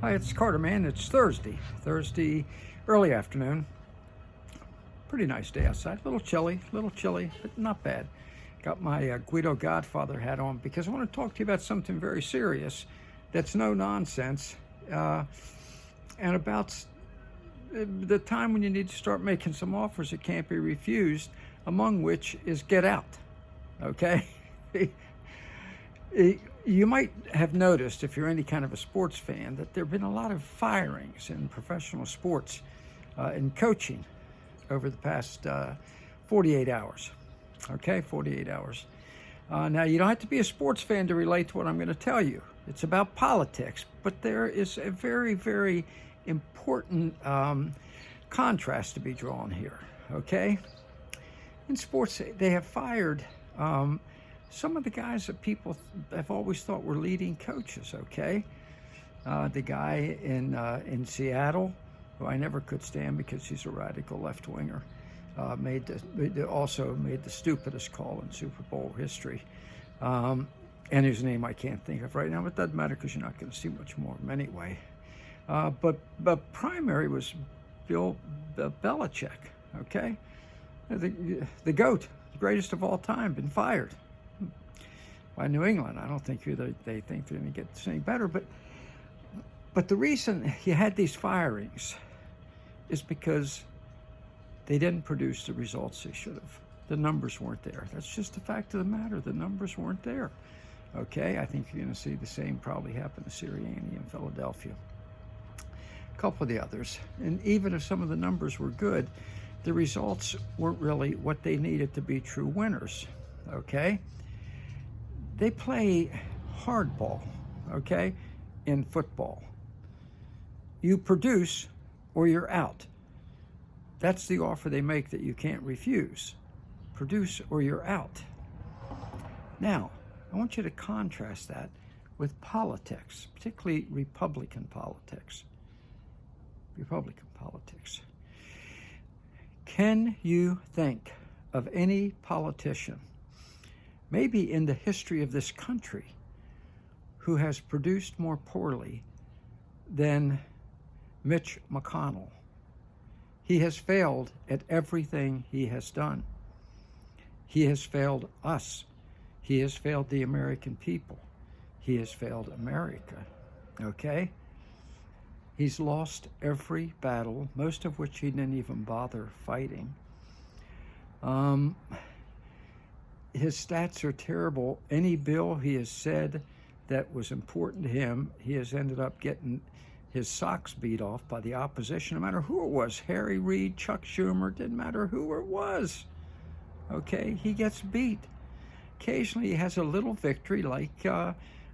Hi, it's Carter, man. It's Thursday early afternoon. Pretty nice day outside. A little chilly, but not bad. Got my Guido Godfather hat on because I want to talk to you about something very serious that's no nonsense, and about the time when you need to start making some offers that can't be refused, among which is get out. Okay? You might have noticed, if you're any kind of a sports fan, that there have been a lot of firings in professional sports and coaching over the past 48 hours. Okay, 48 hours. Now, you don't have to be a sports fan to relate to what I'm going to tell you. It's about politics, but there is a very, very important contrast to be drawn here. Okay? In sports, they have fired some of the guys that people have always thought were leading coaches, okay? The guy in Seattle, who I never could stand because he's a radical left-winger, also made the stupidest call in Super Bowl history. And his name I can't think of right now, but it doesn't matter because you're not going to see much more of him anyway. But primary was Bill Belichick, okay? The GOAT, the greatest of all time, been fired by New England. I don't think they think they're going to get this any better. But the reason you had these firings is because they didn't produce the results they should have. The numbers weren't there. That's just the fact of the matter. The numbers weren't there. Okay, I think you're going to see the same probably happen to Sirianni in Philadelphia. A couple of the others. And even if some of the numbers were good, the results weren't really what they needed to be true winners. Okay? They play hardball, okay, in football. You produce or you're out. That's the offer they make that you can't refuse. Produce or you're out. Now, I want you to contrast that with politics, particularly Republican politics. Republican politics. Can you think of any politician, maybe in the history of this country, who has produced more poorly than Mitch McConnell? He has failed at everything he has done. He has failed us. He has failed the American people. He has failed America, okay? He's lost every battle, most of which he didn't even bother fighting. His stats are terrible. Any bill he has said that was important to him, he has ended up getting his socks beat off by the opposition, no matter who it was. Harry Reid, Chuck Schumer, didn't matter who it was. Okay, he gets beat. Occasionally he has a little victory, like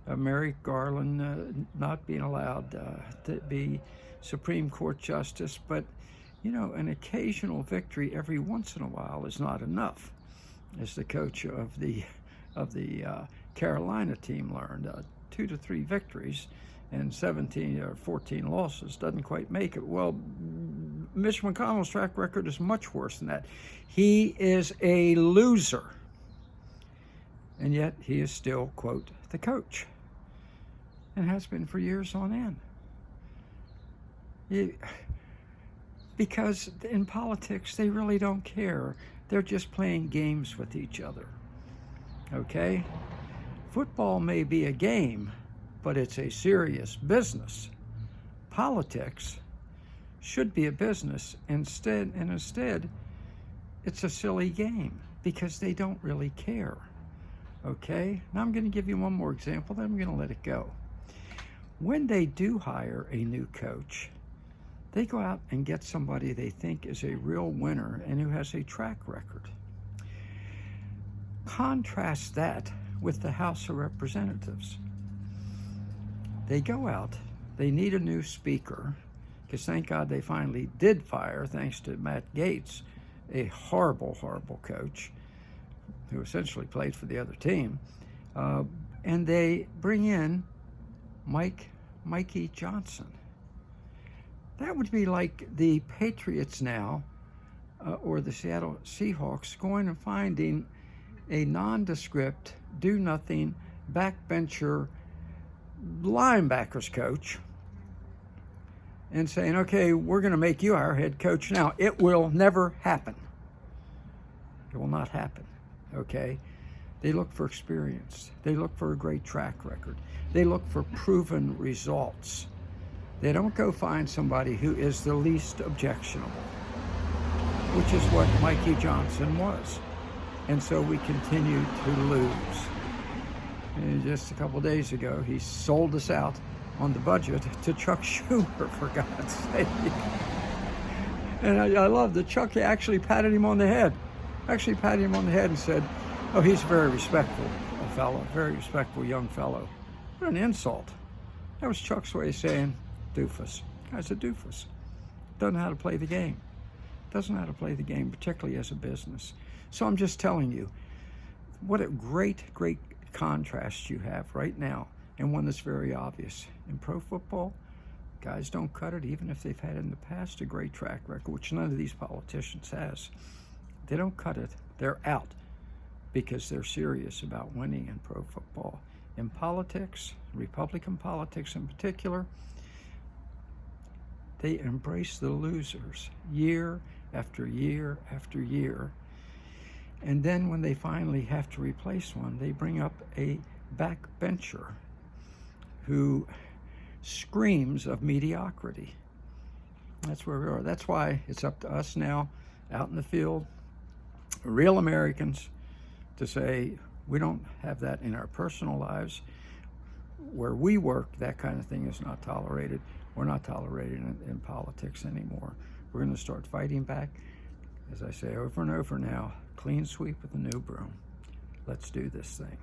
Merrick Garland not being allowed to be Supreme Court Justice, but, you know, an occasional victory every once in a while is not enough. As the coach of the Carolina team learned, 2 to 3 victories and 17 or 14 losses doesn't quite make it. Well, Mitch McConnell's track record is much worse than that. He is a loser, and yet he is still, quote, the coach, and has been for years on end. Because in politics, they really don't care. They're just playing games with each other, okay? Football may be a game, but it's a serious business. Politics should be a business. Instead, it's a silly game because they don't really care, okay? Now I'm going to give you one more example, then I'm going to let it go. When they do hire a new coach, they go out and get somebody they think is a real winner and who has a track record. Contrast that with the House of Representatives. They go out, they need a new speaker, because thank God they finally did fire, thanks to Matt Gaetz, a horrible, horrible coach who essentially played for the other team. And they bring in Mikey Johnson. That would be like the Patriots now, or the Seattle Seahawks, going and finding a nondescript, do-nothing, backbencher linebackers coach and saying, okay, we're going to make you our head coach now. It will never happen. It will not happen, okay? They look for experience. They look for a great track record. They look for proven results. They don't go find somebody who is the least objectionable, which is what Mikey Johnson was. And so we continue to lose. And just a couple days ago, he sold us out on the budget to Chuck Schumer, for God's sake. And I love that Chuck actually patted him on the head. And said, oh, he's a very respectful fellow, very respectful young fellow. What an insult. That was Chuck's way of saying doofus. Guy's a doofus. Doesn't know how to play the game. Doesn't know how to play the game, particularly as a business. So I'm just telling you, what a great, great contrast you have right now, and one that's very obvious. In pro football, guys don't cut it, even if they've had in the past a great track record, which none of these politicians has. They don't cut it. They're out because they're serious about winning in pro football. In politics, Republican politics in particular, they embrace the losers year after year after year. And then when they finally have to replace one, they bring up a backbencher who screams of mediocrity. That's where we are. That's why it's up to us now, out in the field, real Americans, to say we don't have that in our personal lives. Where we work, that kind of thing is not tolerated. We're not tolerated in politics anymore. We're going to start fighting back. As I say over and over now, clean sweep with a new broom. Let's do this thing.